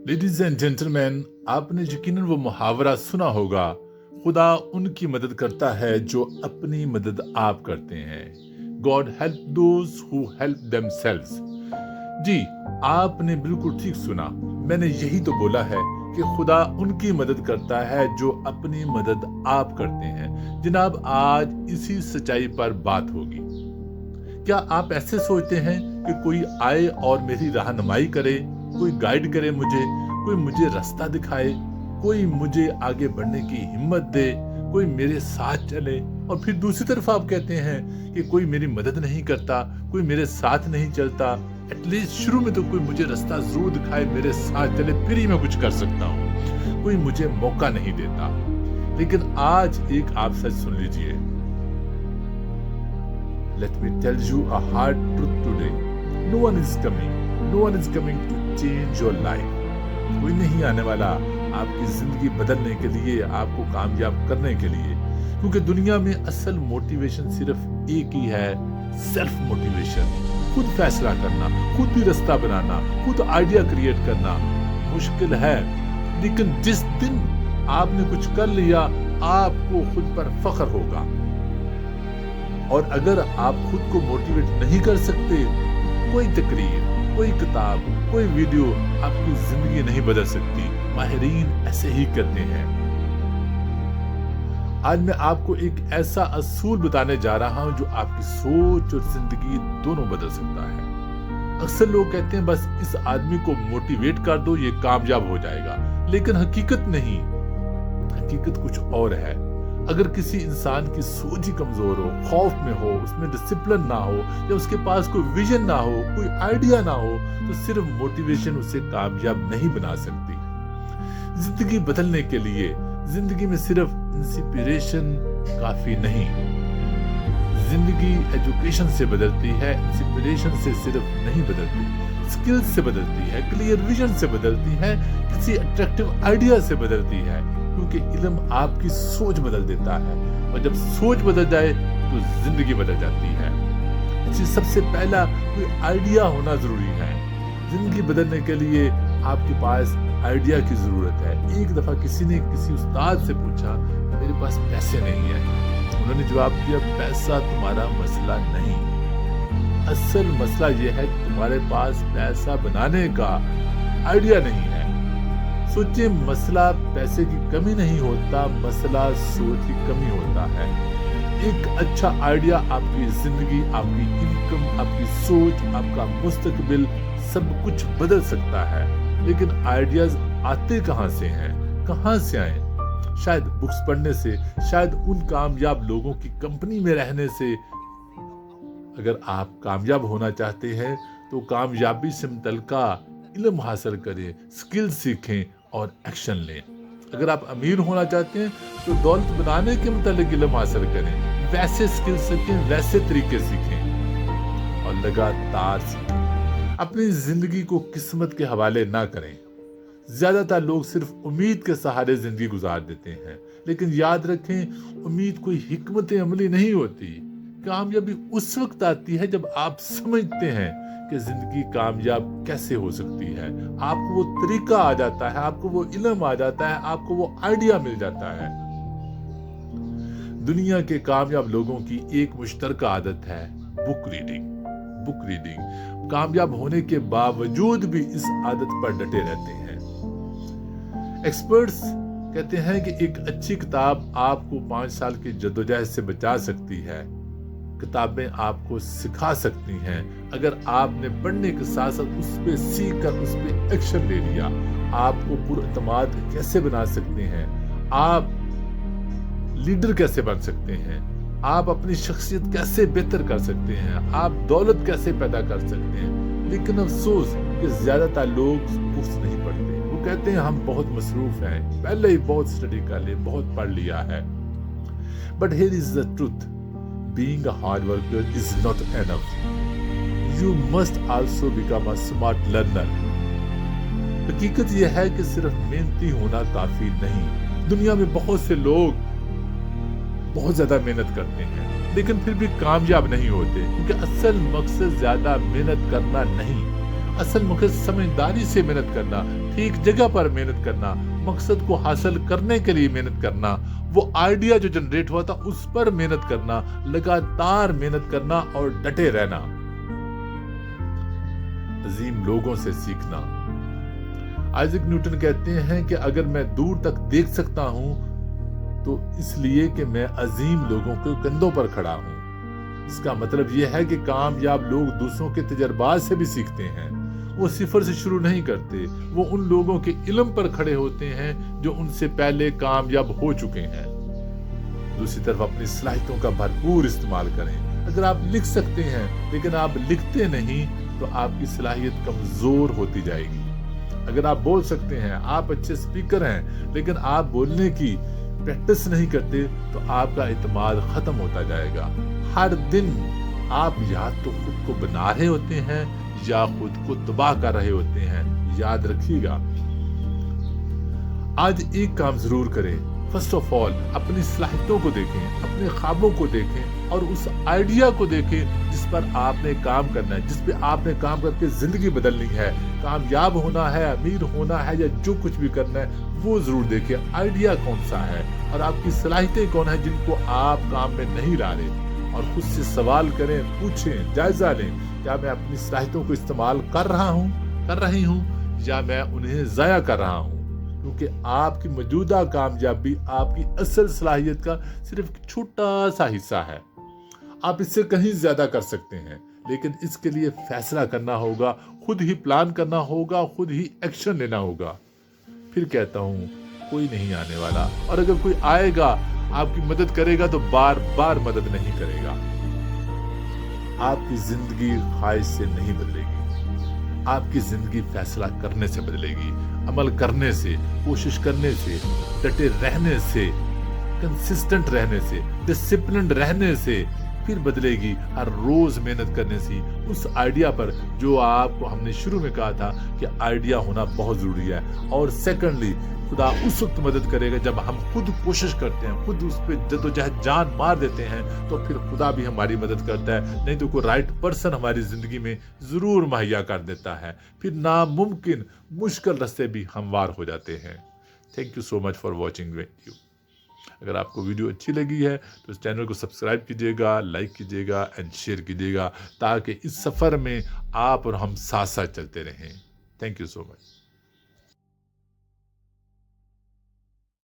Ladies and gentleman, आपने यकीनन वो मुहावरा सुना होगा, खुदा उनकी मदद करता है जो अपनी मदद आप करते हैं। God help those who help themselves. जी, आपने बिल्कुल ठीक सुना। मैंने यही तो बोला है कि खुदा उनकी मदद करता है जो अपनी मदद आप करते हैं। जनाब, आज इसी सच्चाई पर बात होगी। क्या आप ऐसे सोचते हैं कि कोई आए और मेरी रहनुमाई करे, कोई गाइड करे मुझे, कोई मुझे रास्ता दिखाए, कोई मुझे आगे बढ़ने की हिम्मत दे, कोई मेरे साथ चले, और फिर दूसरी तरफ आप कहते हैं कि कोई मेरी मदद नहीं करता, कोई मेरे साथ नहीं चलता। एटलीस्ट शुरू में तो कोई मुझे रास्ता जरूर दिखाए, मेरे साथ चले, फिर ही मैं कुछ कर सकता हूँ। कोई मुझे मौका नहीं देता। लेकिन आज एक आप सच सुन लीजिए। Let me tell you a hard truth today. No one is coming. No one is coming to change your life. कोई नहीं आने वाला आपकी जिंदगी बदलने के लिए, आपको कामयाब करने के लिए। क्योंकि दुनिया में असल मोटिवेशन सिर्फ एक ही है, सेल्फ मोटिवेशन। खुद फैसला करना, खुद ही रास्ता बनाना, खुद आइडिया क्रिएट करना मुश्किल है, लेकिन जिस दिन आपने कुछ कर लिया, आपको खुद पर फख्र होगा। और अगर आप खुद को मोटिवेट नहीं कर सकते, कोई तकरीर, कोई किताब, कोई वीडियो आपकी जिंदगी नहीं बदल सकती। माहिरीन ऐसे ही कहते हैं। आज मैं आपको एक ऐसा असूल बताने जा रहा हूं जो आपकी सोच और जिंदगी दोनों बदल सकता है। अक्सर लोग कहते हैं बस इस आदमी को मोटिवेट कर दो, ये कामयाब हो जाएगा, लेकिन हकीकत नहीं, हकीकत कुछ और है। अगर किसी इंसान की सोच ही कमजोर हो, खौफ में हो, उसमें डिसिप्लिन ना हो, या उसके पास कोई विजन ना हो, कोई आइडिया ना हो, तो सिर्फ मोटिवेशन उसे कामयाब नहीं बना सकती। जिंदगी बदलने के लिए जिंदगी में सिर्फ इंस्पिरेशन काफी नहीं। जिंदगी एजुकेशन से बदलती है, इंस्पिरेशन से सिर्फ नहीं बदलती। स्किल्स से बदलती है, क्लियर विजन से बदलती है, किसी अट्रैक्टिव आइडिया से बदलती है। क्योंकि इल्म आपकी सोच बदल देता है, और जब सोच बदल जाए तो जिंदगी बदल जाती है। इसलिए सबसे पहला कोई आइडिया होना जरूरी है। जिंदगी बदलने के लिए आपके पास आइडिया की जरूरत है। एक दफा किसी ने किसी उस्ताद से पूछा, मेरे पास पैसे नहीं है। उन्होंने जवाब दिया, पैसा तुम्हारा मसला नहीं, असल मसला यह है कि तुम्हारे पास पैसा बनाने का आइडिया नहीं है। सोचिए, मसला पैसे की कमी नहीं होता, मसला सोच की कमी होता है। एक अच्छा आइडिया आपकी जिंदगी, आपकी इनकम, आपकी सोच, आपका मुस्तकबिल सब कुछ बदल सकता है। लेकिन आइडियाज आते कहाँ से हैं, कहाँ से आए? शायद बुक्स पढ़ने से, शायद उन कामयाब लोगों की कंपनी में रहने से। अगर आप कामयाब होना चाहते हैं तो कामयाबी से मुतल्लिका इल्म हासिल करें, स्किल सीखें और एक्शन लें। अगर आप अमीर होना चाहते हैं तो दौलत बनाने के मुतालिक इल्म हासिल करें, वैसे स्किल सीखें, वैसे तरीके सीखें और लगातार सीखें। अपनी जिंदगी को किस्मत के हवाले ना करें। ज्यादातर लोग सिर्फ उम्मीद के सहारे जिंदगी गुजार देते हैं, लेकिन याद रखें, उम्मीद कोई हिकमत अमली नहीं होती। कामयाबी उस वक्त आती है जब आप समझते हैं कि जिंदगी कामयाब कैसे हो सकती है। आपको वो तरीका आ जाता है, आपको वो इल्म आ जाता है, आपको वो आइडिया मिल जाता है। दुनिया के कामयाब लोगों की एक मुश्तरका आदत है बुक रीडिंग। Book reading. कामयाब होने के बावजूद भी इस आदत पर डटे रहते हैं। एक्सपर्ट्स कहते हैं कि एक अच्छी किताब आपको 5 साल की जद्दोजहद से बचा सकती है। किताबें आपको सिखा सकती हैं। अगर आपने पढ़ने के साथ साथ उस पे सीख कर उस पे एक्शन ले लिया, आपको पुरअतमाद कैसे बना सकते हैं, आप लीडर कैसे बन सकते हैं, आप अपनी शख्सियत कैसे बेहतर कर सकते हैं, आप दौलत कैसे पैदा कर सकते हैं। लेकिन अफसोस कि ज्यादातर लोग बुक्स नहीं पढ़ते। वो कहते हैं हम बहुत मसरूफ हैं, पहले ही बहुत स्टडी कर ले, बहुत पढ़ लिया है। But here is the truth, being a hard worker is not enough. You must also become a smart learner. हकीकत यह है कि सिर्फ मेहनती होना काफी नहीं। दुनिया में बहुत से लोग बहुत ज्यादा मेहनत करते हैं, लेकिन फिर भी कामयाब नहीं होते, क्योंकि असल मकसद ज्यादा मेहनत करना नहीं, اصل مقصد سمجھداری سے محنت کرنا، ٹھیک جگہ پر محنت کرنا، مقصد کو حاصل کرنے کے لیے محنت کرنا، وہ آئیڈیا جو جنریٹ ہوا تھا اس پر محنت کرنا، لگاتار محنت کرنا اور ڈٹے رہنا، عظیم لوگوں سے سیکھنا۔ آئزک نیوٹن کہتے ہیں کہ اگر میں دور تک دیکھ سکتا ہوں تو اس لیے کہ میں عظیم لوگوں کے کندھوں پر کھڑا ہوں۔ اس کا مطلب یہ ہے کہ کامیاب لوگ دوسروں کے تجربات سے بھی سیکھتے ہیں، وہ صفر سے شروع نہیں کرتے، وہ ان لوگوں کے علم پر کھڑے ہوتے ہیں جو ان سے پہلے کامیاب ہو چکے ہیں۔ دوسری طرف اپنی صلاحیتوں کا بھرپور استعمال کریں۔ اگر آپ لکھ سکتے ہیں لیکن آپ لکھتے نہیں تو آپ کی صلاحیت کمزور ہوتی جائے گی۔ اگر آپ بول سکتے ہیں، آپ اچھے سپیکر ہیں لیکن آپ بولنے کی پریکٹس نہیں کرتے تو آپ کا اعتماد ختم ہوتا جائے گا۔ ہر دن آپ یا تو خود کو بنا رہے ہوتے ہیں یا خود کو تباہ کر رہے ہوتے ہیں، یاد رکھیے گا۔ آج ایک کام ضرور کریں۔ فرسٹ آف آل اپنی صلاحیتوں کو دیکھیں، اپنے خوابوں کو دیکھیں اور اس آئیڈیا کو دیکھیں جس پر آپ نے کام کرنا ہے، جس پہ آپ نے کام کر کے زندگی بدلنی ہے، کامیاب ہونا ہے، امیر ہونا ہے یا جو کچھ بھی کرنا ہے وہ ضرور دیکھیں۔ آئیڈیا کون سا ہے اور آپ کی صلاحیتیں کون ہیں جن کو آپ کام میں نہیں لا رہے، اور خود سے سوال کریں، پوچھیں، جائزہ لیں، کیا میں اپنی صلاحیتوں کو استعمال کر رہی ہوں یا میں انہیں ضائع کر رہا ہوں؟ کیونکہ آپ کی موجودہ کامیابی آپ کی اصل صلاحیت کا صرف چھوٹا سا حصہ ہے۔ آپ اس سے کہیں زیادہ کر سکتے ہیں لیکن اس کے لیے فیصلہ کرنا ہوگا، خود ہی پلان کرنا ہوگا، خود ہی ایکشن لینا ہوگا۔ پھر کہتا ہوں کوئی نہیں آنے والا، اور اگر کوئی آئے گا آپ کی مدد کرے گا تو بار بار مدد نہیں کرے گا۔ آپ کی زندگی خواہش سے نہیں بدلے گی، آپ کی زندگی فیصلہ کرنے سے بدلے گی، عمل کرنے سے، کوشش کرنے سے، ڈٹے رہنے سے، کنسسٹنٹ رہنے سے، ڈسپلنڈ رہنے سے پھر بدلے گی، ہر روز محنت کرنے سے۔ اس آئیڈیا پر جو آپ کو ہم نے شروع میں کہا تھا کہ آئیڈیا ہونا بہت ضروری ہے، اور سیکنڈلی خدا اس وقت مدد کرے گا جب ہم خود کوشش کرتے ہیں، خود اس پہ جدوجہد جان مار دیتے ہیں، تو پھر خدا بھی ہماری مدد کرتا ہے، نہیں تو کوئی رائٹ پرسن ہماری زندگی میں ضرور مہیا کر دیتا ہے، پھر ناممکن مشکل راستے بھی ہموار ہو جاتے ہیں۔ Thank you so much for watching video. اگر آپ کو ویڈیو اچھی لگی ہے تو اس چینل کو سبسکرائب کیجیے گا، لائک کیجیے گا اینڈ شیئر کیجیے گا، تاکہ اس سفر میں آپ اور ہم ساتھ ساتھ چلتے رہیں۔ Thank you so much.